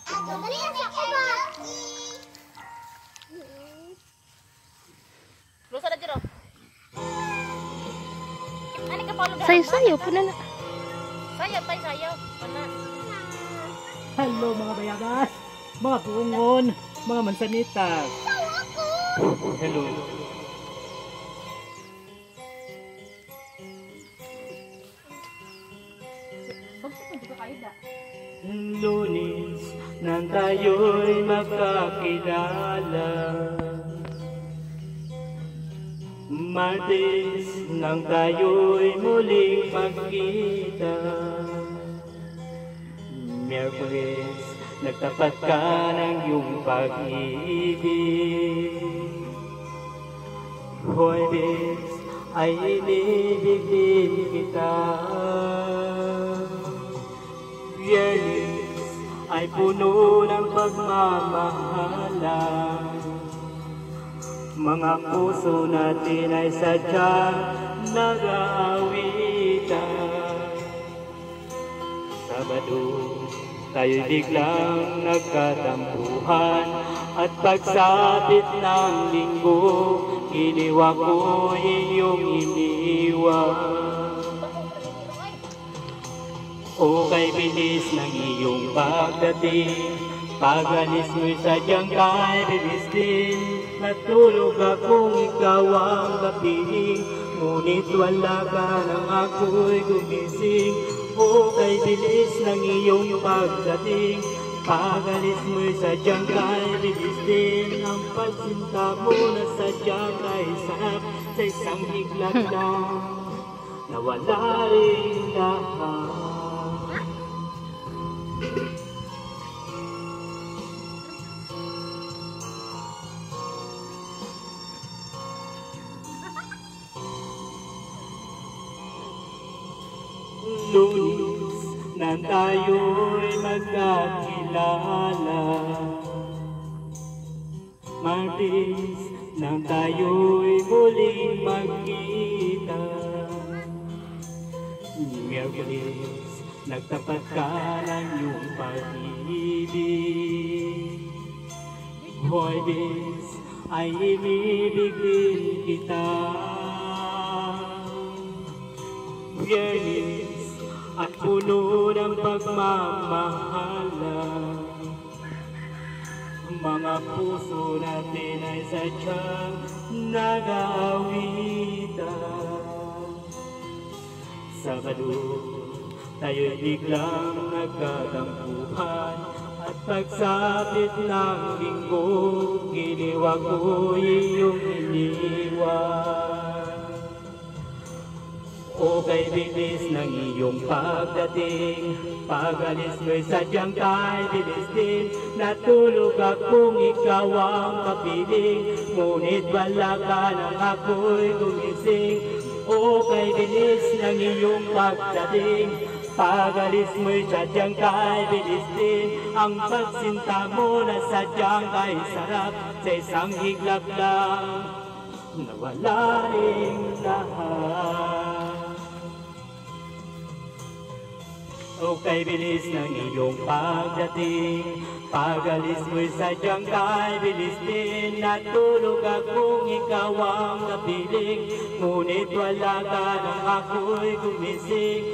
Lusa na jero. Ani ka follow. Sayo-sayo po na. Sayo tay sayo. Kana. Hello mga bayagas, mga bungon, mga mansanitas. Hello. Lunes nang tayo'y magkakilala, Martes nang tayo'y muling magkita, Miyerkules nagtapat ka ng iyong pag-ibig, Huwebes ay inibig din kita, Biyernes ay puno ng pagmamahalan, mga puso natin ay sadyang nag-aawitan. Sabado, tayo'y biglang nagkatampuhan, at pagsapit ng linggo, iniwan ko iyong iniwan. O kay bilis ng iyong pagdating, pag-alis mo'y sadyang kay bilis din. Natulog akong ikaw ang kapiling, ngunit wala ka nang ako'y gumising. O kay bilis ng iyong pagdating, pag-alis mo'y sadyang kay bilis din. Ang pagsinta mo na sadyang kay sarap, sa isang higlat lang, nawala rin lahat. Lunes nang tayo'y magkakilala, Martes nang tayo'y muling magkita, Miyerkules nagtapat ka ng iyong pag-ibig, Huwebes ay inibig din kita, Biyernes at puno ng pagmamahalan, mga puso natin ay sadyang nag-aawitan. Sabado, tayo'y biglang nagkatampuhan, at pagsapit ng linggo, iniwan ko iyong iniwan. O kay bilis ng iyong pagdating, pag-alis mo'y sadyang kay bilis din. Natulog akong ikaw ang kapiling, ngunit wala ka nang ako'y gumising. O kay bilis ng iyong pagdating, pag-alis mo'y sadyang kay bilis din. Ang pagsinta mo na sadyang kay sarap, sa isang higlap lang, nawala rin lahat. O kay bilis ng iyong pagdating, pag-alis mo'y sadyang kay bilis din. Natulog akong ikaw ang napiling, ngunit wala ka nang ako'y gumising.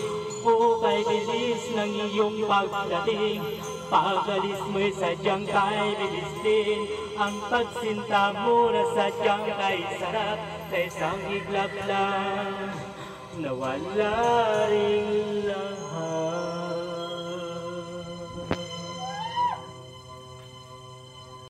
O kay bilis ng iyong pagdating, pag-alis mo'y sadyang kay bilis din. Ang pagsinta mo na sadyang kay sarap, sa isang iglap lang, nawala rin lang.